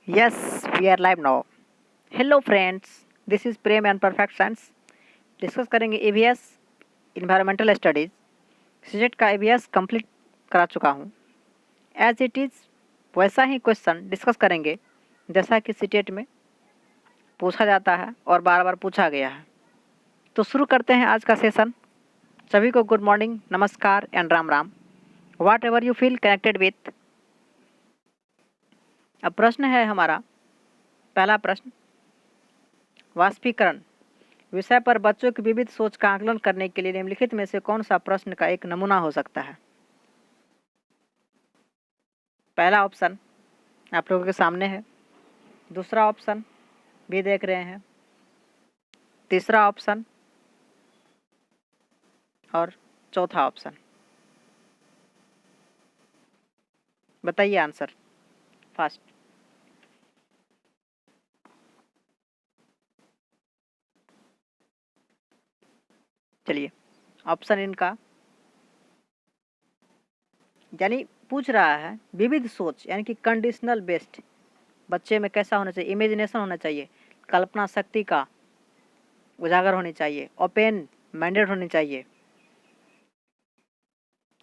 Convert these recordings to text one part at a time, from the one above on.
Yes, we are live now. Hello friends, this is Prem and Perfect Science. Discuss करेंगे ABS environmental studies. सीजेट का ABS complete करा चुका हूँ। As it is वैसा ही question discuss करेंगे जैसा कि सीटेट में पूछा जाता है और बार बार पूछा गया है। तो शुरू करते हैं आज का सेशन। सभी को गुड मॉर्निंग, नमस्कार and Ram Ram. Whatever you feel connected with. अब प्रश्न है हमारा पहला प्रश्न, वाष्पीकरण विषय पर बच्चों की विविध सोच का आकलन करने के लिए निम्नलिखित में से कौन सा प्रश्न का एक नमूना हो सकता है। पहला ऑप्शन आप लोगों के सामने है, दूसरा ऑप्शन भी देख रहे हैं, तीसरा ऑप्शन और चौथा ऑप्शन। बताइए आंसर फास्ट। चलिए, ऑप्शन इनका यानी पूछ रहा है विविध सोच यानी कि कंडीशनल बेस्ड बच्चे में कैसा होना चाहिए, इमेजिनेशन होना चाहिए, कल्पना शक्ति का उजागर होनी चाहिए, ओपन माइंडेड होनी चाहिए,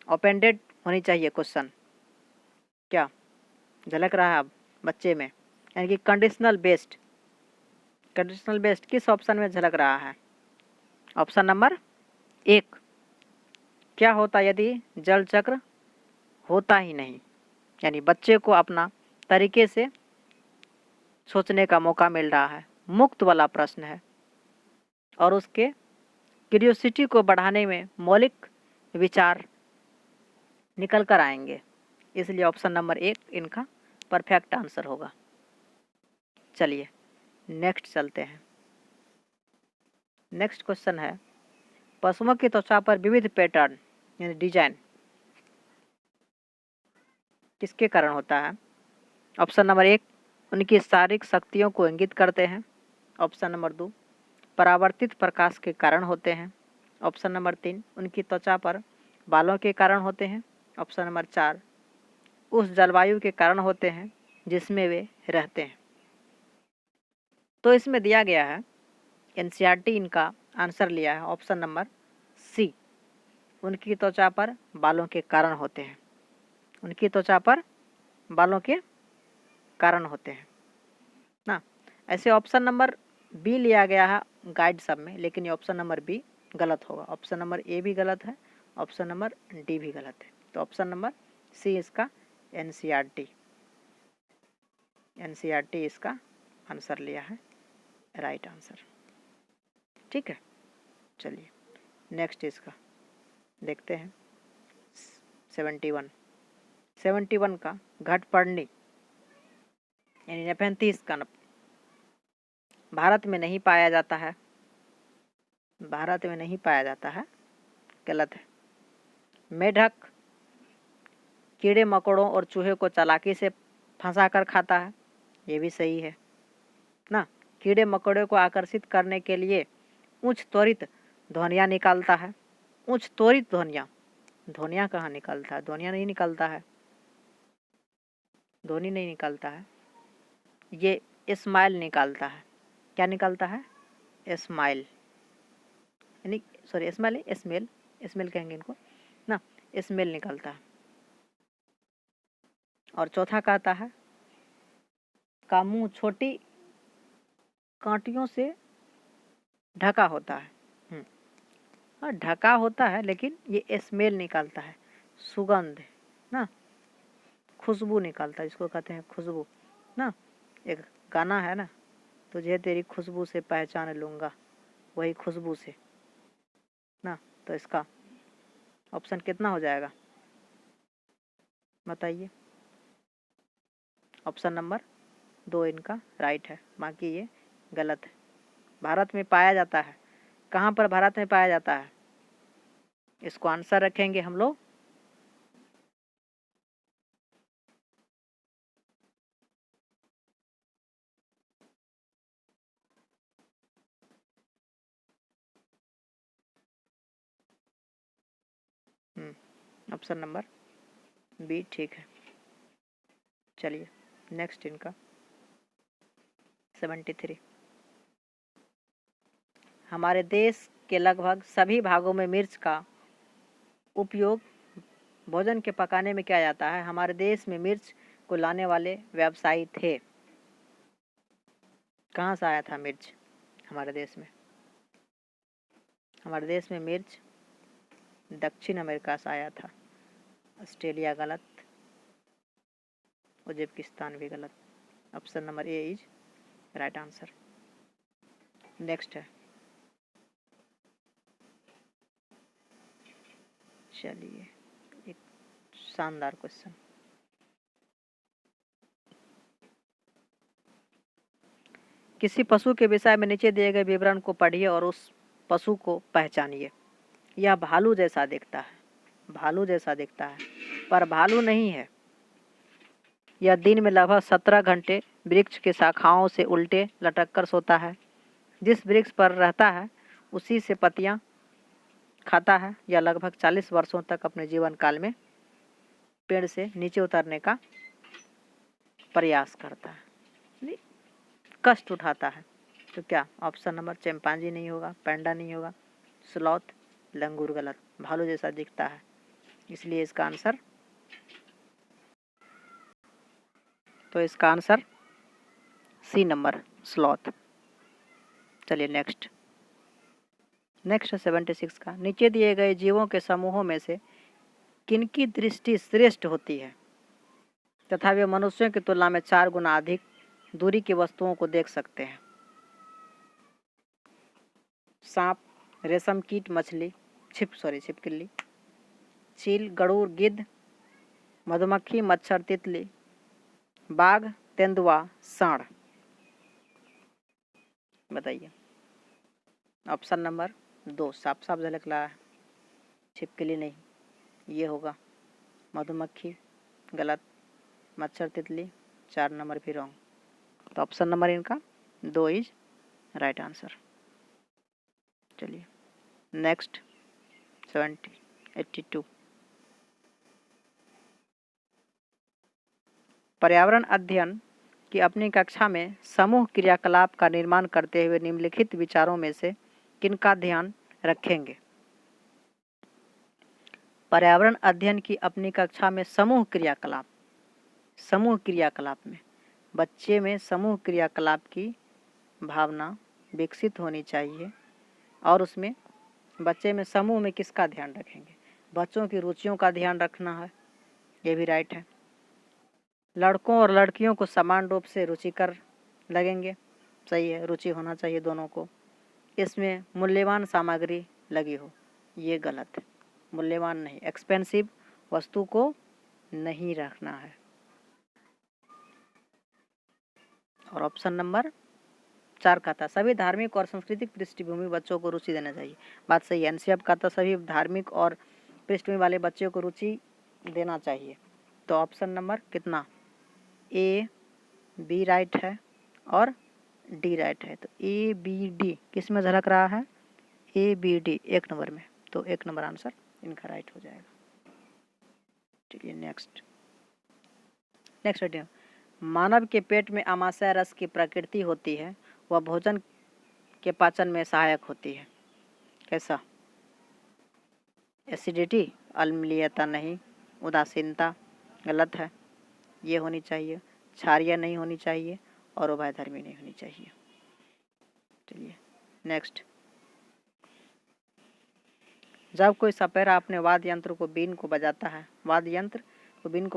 ओपेंडेड होनी चाहिए। क्वेश्चन क्या झलक रहा है अब बच्चे में, यानी कि कंडीशनल बेस्ड किस ऑप्शन में झलक रहा है। ऑप्शन नंबर 1, क्या होता यदि जल चक्र होता ही नहीं, यानी बच्चे को अपना तरीके से सोचने का मौका मिल रहा है, मुक्त वाला प्रश्न है और उसके क्यूरियोसिटी को बढ़ाने में मौलिक विचार निकल कर आएंगे, इसलिए ऑप्शन नंबर 1 इनका परफेक्ट आंसर होगा। चलिए नेक्स्ट चलते हैं। नेक्स्ट क्वेश्चन है, पशुओं की त्वचा पर विविध पैटर्न यानी डिजाइन किसके कारण होता है। ऑप्शन नंबर 1, उनकी शारीरिक शक्तियों को इंगित करते हैं। ऑप्शन नंबर 2, परावर्तित प्रकाश के कारण होते हैं। ऑप्शन नंबर 3, उनकी त्वचा पर बालों के कारण होते हैं। ऑप्शन नंबर 4, उस जलवायु के कारण होते हैं जिसमें वे रहते हैं। तो इसमें दिया गया है, एनसीईआरटी इनका आंसर लिया है ऑप्शन नंबर सी, उनकी त्वचा पर बालों के कारण होते हैं। उनकी त्वचा पर बालों के कारण होते हैं ना। ऐसे ऑप्शन नंबर बी लिया गया है गाइड सब में, लेकिन ये ऑप्शन नंबर बी गलत होगा। ऑप्शन नंबर ए भी गलत है, ऑप्शन नंबर डी भी गलत है। तो ऑप्शन नंबर सी इसका एनसीईआरटी इसका आंसर लिया है, राइट आंसर। ठीक है, चलिए नेक्स्ट इसका देखते हैं। 71 का घट पड़नी यानी नेफेंथीस का भारत में नहीं पाया जाता है। भारत में नहीं पाया जाता है, गलत है। मेढक कीड़े मकोड़ों और चूहे को चालाकी से फंसा कर खाता है, ये भी सही है ना। कीड़े मकोड़े को आकर्षित करने के लिए उच्च त्वरित ध्वनियाँ निकालता है। उच्च त्वरित ध्वनियाँ कहाँ निकालता है, ध्वनियाँ नहीं निकालता है, ध्वनि नहीं निकालता है, ये स्माइल निकालता है। क्या निकालता है, स्माइल यानी सॉरी स्मेल कहेंगे इनको ना, स्मेल निकलता है। और चौथा कहता है का मुंह छोटी कांटियों से ढका होता है। हाँ ढका होता है, लेकिन ये स्मेल निकालता है, सुगंध ना, खुशबू निकालता है, जिसको कहते हैं खुशबू ना। एक गाना है ना, तुझे तेरी खुशबू से पहचान लूँगा, वही खुशबू से ना। तो इसका ऑप्शन कितना हो जाएगा बताइए। ऑप्शन नंबर 2 इनका राइट है, बाकी ये गलत है। भारत में पाया जाता है, कहाँ पर भारत में पाया जाता है, इसको आंसर रखेंगे हम लोग ऑप्शन नंबर बी ठीक है। चलिए नेक्स्ट इनका 73। हमारे देश के लगभग सभी भागों में मिर्च का उपयोग भोजन के पकाने में किया जाता है। हमारे देश में मिर्च को लाने वाले व्यवसायी थे। कहाँ से आया था मिर्च हमारे देश में? हमारे देश में मिर्च दक्षिण अमेरिका से आया था। ऑस्ट्रेलिया गलत, उज्बेकिस्तान भी गलत। Option number A is right answer. Next है, चलिए एक शानदार क्वेश्चन। किसी पशु के विषय में नीचे दिए गए विवरण को पढ़िए और उस पशु को पहचानिए। यह भालू जैसा दिखता है, भालू जैसा दिखता है, पर भालू नहीं है। यह दिन में लगभग 17 घंटे वृक्ष की शाखाओं से उल्टे लटक कर सोता है। जिस वृक्ष पर रहता है उसी से पत्तियां खाता है। यह लगभग 40 वर्षों तक अपने जीवन काल में पेड़ से नीचे उतरने का प्रयास करता है, कष्ट उठाता है। तो क्या ऑप्शन नंबर चिंपांजी नहीं होगा, पैंडा नहीं होगा, स्लॉथ, लंगूर गलत। भालू जैसा दिखता है, इसलिए इसका आंसर, तो इसका आंसर सी नंबर स्लॉथ। चलिए नेक्स्ट है 76 का। नीचे दिए गए जीवों के समूहों में से किनकी दृष्टि श्रेष्ठ होती है तथा वे मनुष्यों की तुलना में 4 गुना अधिक दूरी की वस्तुओं को देख सकते हैं? सांप, रेशम कीट, मछली, छिपकली, चील, गरुड़, गिद्ध, मधुमक्खी, मच्छर, तितली, बाघ, तेंदुआ, सांड। बताइए। ऑप्शन नंबर 2 साफ साफ झलक रहा है, छिपकली नहीं, ये होगा मधुमक्खी गलत, मच्छर, तितली, 4 नंबर भी रॉन्ग। तो ऑप्शन नंबर इनका 2 इज राइट आंसर। चलिए नेक्स्ट 82। पर्यावरण अध्ययन की अपनी कक्षा में समूह क्रियाकलाप का निर्माण करते हुए निम्नलिखित विचारों में से किनका ध्यान रखेंगे? पर्यावरण अध्ययन की अपनी कक्षा में समूह क्रियाकलाप में बच्चे में समूह क्रियाकलाप की भावना विकसित होनी चाहिए और उसमें बच्चे में समूह में किसका ध्यान रखेंगे? बच्चों की रुचियों का ध्यान रखना है, ये भी राइट है। लड़कों और लड़कियों को समान रूप से रुचिकर लगेंगे, सही है, रुचि होना चाहिए दोनों को। इसमें मूल्यवान सामग्री लगी हो, ये गलत है, मूल्यवान नहीं, एक्सपेंसिव वस्तु को नहीं रखना है। और ऑप्शन नंबर 4 का था सभी धार्मिक और सांस्कृतिक पृष्ठभूमि बच्चों को रुचि देना चाहिए। बात सही है। एनसीएफ का था सभी धार्मिक और पृष्ठभूमि वाले बच्चों को रुचि देना चाहिए। तो ऑप्शन नंबर कितना? ए बी राइट है और डी राइट है। तो ए बी डी किस में झलक रहा है? ए बी डी 1 नंबर में। तो 1 नंबर आंसर इनका राइट हो जाएगा। चलिए नेक्स्ट मानव के पेट में आमाशय रस की प्रकृति होती है, वह भोजन के पाचन में सहायक होती है। कैसा? एसिडिटी, अम्लीयता नहीं, उदासीनता गलत है, ये होनी चाहिए, क्षारीय नहीं होनी चाहिए और उभयधर्मी नहीं होनी चाहिए। चलिए नेक्स्ट। जब कोई सपेरा अपने वाद्य यंत्र को बीन को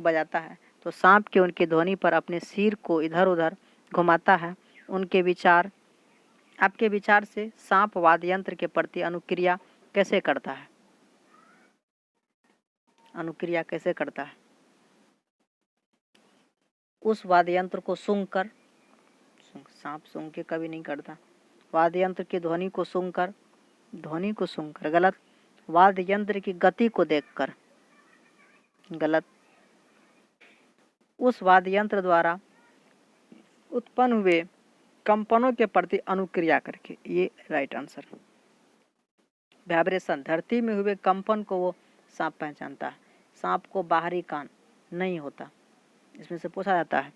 बजाता है तो सांप के उनकी ध्वनि पर अपने सिर को इधर उधर घुमाता है। आपके विचार से सांप वाद्य यंत्र के प्रति अनुक्रिया कैसे करता है? उस वाद्य यंत्र को सूंघकर, सांप सूंघ के कभी नहीं करता, वाद्य यंत्र की ध्वनि को सूंघकर गलत, वाद्य यंत्र की गति को देखकर गलत, उस वाद्य यंत्र द्वारा उत्पन्न हुए कंपनों के प्रति अनुक्रिया करके, ये राइट आंसर। वाइब्रेशन, धरती में हुए कंपन को वो सांप पहचानता है। सांप को बाहरी कान नहीं होता। इसमें से पूछा जाता है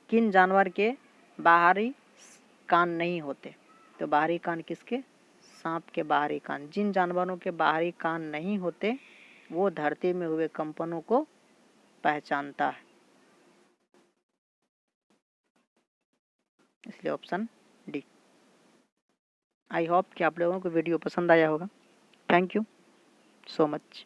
किन जानवर के बाहरी कान नहीं होते। तो बाहरी कान किसके? सांप के बाहरी कान। जिन जानवरों के बाहरी कान नहीं होते वो धरती में हुए कंपनों को पहचानता है, इसलिए ऑप्शन डी। आई होप कि आप लोगों को वीडियो पसंद आया होगा। Thank you so much.